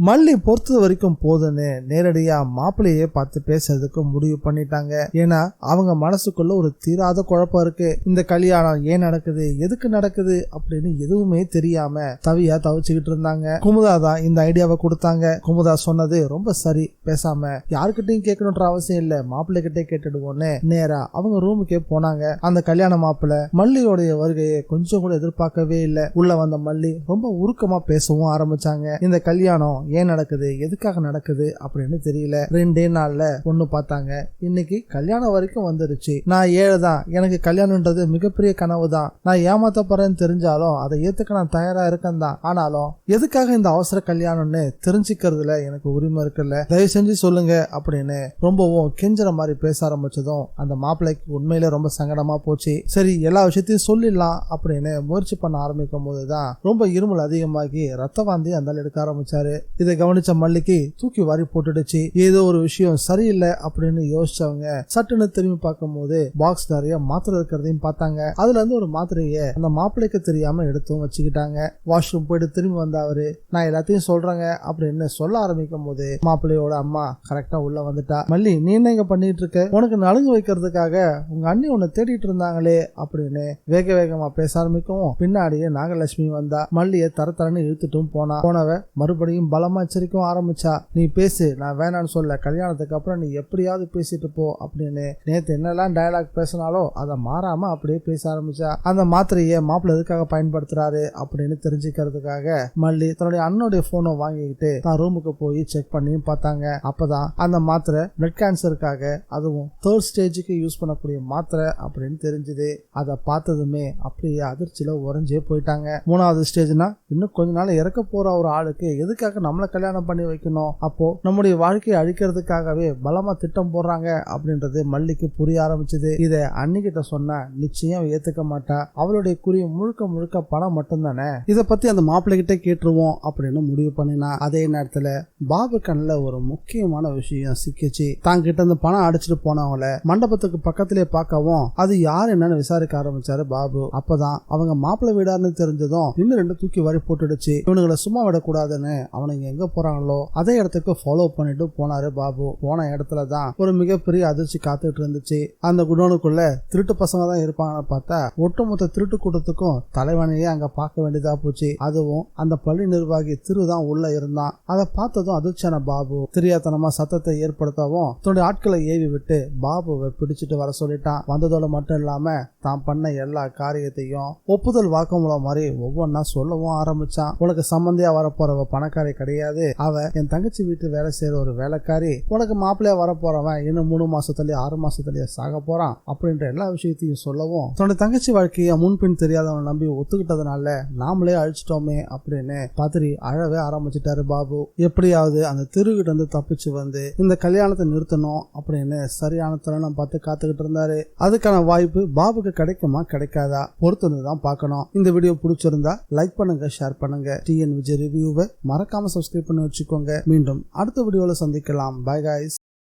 மல்லி பொறுத்தது வரைக்கும் போதுன்னு நேரடியா மாப்பிள்ளையே பார்த்து பேசுறதுக்கு முடிவு பண்ணிட்டாங்க. ஏன்னா அவங்க மனசுக்குள்ள ஒரு தீராத குழப்பம் இருக்கு. இந்த கல்யாணம் ஏன் நடக்குது, எதுக்கு நடக்குது அப்படின்னு எதுவுமே தெரியாம தவியா தவிச்சுக்கிட்டு இருந்தாங்க. குமுதா தான் இந்த ஐடியாவை கொடுத்தாங்க. குமுதா சொன்னது ரொம்ப சரி, பேசாம யாருக்கிட்டையும் கேட்கணுன்ற அவசியம் இல்ல, மாப்பிள்ளை கிட்டே கேட்டுடுவோன்னு நேரா அவங்க ரூமுக்கே போனாங்க. அந்த கல்யாண மாப்பிள்ளை மல்லியோடைய வருகையை கொஞ்சம் கூட எதிர்பார்க்கவே இல்லை. உள்ள வந்த மல்லி ரொம்ப உருக்கமா பேசவும் ஆரம்பிச்சாங்க. இந்த கல்யாணம் ஏன் நடக்குது, எதுக்காக நடக்குது அப்படின்னு தெரியல. 2 நாள்ல பொண்ணு பார்த்தாங்க. இன்னைக்கு கல்யாணம் வரைக்கும் வந்துருச்சு. நான் ஏழைதான், எனக்கு கல்யாணம்ன்றது மிகப்பெரிய கனவு தான். நான் ஏமாத்த போறேன்னு தெரிஞ்சாலும் அதை ஏத்துக்க நான் தயாரா இருக்கேன் தான். ஆனாலும் எதுக்காக இந்த அவசர கல்யாணம்னு தெரிஞ்சுக்கிறதுல எனக்கு உரிமை இருக்குல்ல, தயவு செஞ்சு சொல்லுங்க அப்படின்னு ரொம்பவும் கெஞ்சற மாதிரி பேச ஆரம்பிச்சதும் அந்த மாப்பிள்ளைக்கு உண்மையில ரொம்ப சங்கடமா போச்சு. சரி எல்லா விஷயத்தையும் சொல்லிடலாம் அப்படின்னு முயற்சி பண்ண ஆரம்பிக்கும் போதுதான் ரொம்ப இருமல் அதிகமாகி ரத்த வாந்தி அந்த எடுக்க ஆரம்பிச்சாரு. இதை கவனிச்ச மல்லிக்கு தூக்கி வாரி போட்டுடுச்சு. ஏதோ ஒரு விஷயம் சரியில்லை அப்படின்னு யோசிச்சவங்க சட்டுன்னு திரும்பி பார்க்கும் போது பாக்ஸ் நிறைய மாத்திரை இருக்கிறதையும் பார்த்தாங்க. அதுல இருந்து ஒரு மாத்திரையை அந்த மாப்பிள்ளைக்கு தெரியாம எடுத்தும் வச்சுக்கிட்டாங்க. வாஷ்ரூம் போயிட்டு திரும்பி வந்த அவரு நான் எல்லாத்தையும் சொல்றேங்க அப்படின்னு சொல்ல ஆரம்பிக்கும் போது மாப்பிள்ளையோட அம்மா கரெக்டா உள்ள வந்துட்டா. மல்லி நீ என்ன இங்க பண்ணிட்டு இருக்க, உனக்கு நலுங்கு வைக்கிறதுக்காக உங்க அண்ணி உன்னை தேடிட்டு இருந்தாங்களே அப்படின்னு வேக வேகமா பேச ஆரம்பிக்கவும் பின்னாடியே நாகலட்சுமி வந்தா. மல்லிய தரத்தரன்னு இழுத்துட்டும் போனவ மறுபடியும் பலமா எச்சரிக்கவும் ஆரம்பிச்சா. நீ பேசு, நான் வேணான்னு சொல்ல, கல்யாணத்துக்கு அப்புறம் நீ எப்படியாவது பேசிட்டு போ அப்படின்னு. நேத்து என்னெல்லாம் டயலாக் பேசினாலோ அதை மாறாம அப்படியே பேச ஆரம்பிச்சா. அந்த மாத்திரையை மாப்பிள்ளை எதுக்காக பயன்படுத்துறாரு அப்படின்னு தெரிஞ்சுக்கிறதுக்காக மல்லி தன்னுடைய அண்ணனுடைய போனை வாங்கிக்கிட்டு தான் ரூமுக்கு போய் செக் பண்ணி பார்த்தாங்க. அப்பதான் அந்த மாத்திரை பிளட் கேன்சருக்காக, அதுவும் 3rd ஸ்டேஜுக்கு யூஸ் பண்ணக்கூடிய மாத்திரை அப்படின்னு தெரிஞ்சது. அதை பார்த்ததுமே அப்படியே அதிர்ச்சியில உறைஞ்சே போயிட்டாங்க. 3வது ஸ்டேஜ்னா இன்னும் கொஞ்ச நாள் இறக்க போற ஒரு ஆளுக்கு எதுக்காக நம்மள கல்யாணம் பண்ணி வைக்கணும், அப்போ நம்முடைய வாழ்க்கையை அழிக்கிறதுக்காகவே பலமா திட்டம் போடுறாங்க அப்படின்றது மல்லிக்கு புரிய ஆரம்பிச்சது. இத அன்னிக்கிட்ட சொன்னா நிச்சயம் ஏத்துக்க மாட்டா. அவளுடைய குறி முழுக்க முழுக்க பணம் மட்டும்தானே. இத பத்தி அந்த மாப்பிள்ளை கிட்ட கேட்டுருவோம் அப்படின்னு முடிவு பண்ணினா. அதே நேரத்துல பாபு கண்ணுல ஒரு முக்கியமான விஷயம் சிக்கிச்சு. தான் கிட்ட இருந்து பணம் அடிச்சுட்டு போனவங்கள மண்டபத்துக்கு பக்கத்திலே பார்க்கவும் அது யார் என்னன்னு விசாரிக்க ஆரம்பிச்சாரு பாபு. அப்பதான் அவங்க மாப்பிள்ளை வீடாருன்னு தெரிஞ்சதும் இன்னும் 2 தூக்கி வாரி போட்டுடுச்சு. இவனுங்களை சும்மா விடக்கூடாதுன்னு அவனுங்க எங்க போறாங்களோ அதே இடத்துக்கு ஃபாலோ பண்ணிட்டு போனாரு பாபு. போன இடத்துலதான் ஒரு மிகப்பெரிய அதிர்ச்சி காத்துட்டு இருந்துச்சு. அந்த குடோனுக்குள்ள திருட்டு பசங்க தான் இருப்பாங்கன்னு பார்த்தா ஒட்டுமொத்த திருட்டு கூட்டத்துக்கும் தலைவனையே அங்க பார்க்க வேண்டியதா போச்சு. அதுவும் அந்த பள்ளி நிர்வாகி திருதான் உள்ள இருந்தான். அதை பார்த்ததும் அதிர்ச்சியான பாபு தெரியாதனமா சத்தத்தை ஏற்படுத்தவும் தன்னுடைய ஆட்களை ஏவி விட்டு பாபுவை பிடிச்சிட்டு வர சொல்லிட்டான். வந்ததோட மட்டும் இல்லாம தான் பண்ண எல்லா காரியத்தையும் ஒப்புதல் வாக்குமூலம் மாதிரி ஒவ்வொன்னா சொல்லவும் ஆரம்பிச்சான். உனக்கு சம்பந்தியா வரப்போறவ பணக்காரி கிடையாது, அவ என் தங்கச்சி வீட்டு வேலை செய்யற ஒரு வேலைக்காரி. உனக்கு மாப்பிள்ளையா வரப்போறவன் இன்னும் 3 மாசத்துலயே 6 மாசத்துலயே சாக போறான் அப்படின்ற எல்லா விஷயத்தையும் சொல்லவும் தன்னோட தங்கச்சி வாழ்க்கைய முன்பின் தெரியாதவனை நம்பி ஒத்துக்கிட்டதுனால நாமளே அழிச்சிட்டோமே அப்படின்னு பதறி அழவே ஆரம்பிச்சிட்டாரு பாபு. எப்படியாவது அந்த திருகிட்ட இருந்து தப்பிச்சு வந்து இந்த கல்யாணத்தை நிறுத்தணும் அப்படின்னு சரியான தருணம் பார்த்து காத்துக்கிட்டு இருந்தாரு. அதுக்கான வாய்ப்பு பாபுக்கு கிடைக்குமா கிடைக்காதா பொறுத்து தான் பார்க்கணும். இந்த வீடியோ பிடிச்சிருந்தா லைக் பண்ணுங்க, ஷேர் பண்ணுங்க. டிஎன் விஜய் ரிவ்யூவை மறக்காம சப்ஸ்கிரைப் பண்ணி வச்சுக்கோங்க. மீண்டும் அடுத்த வீடியோல சந்திக்கலாம். By guys.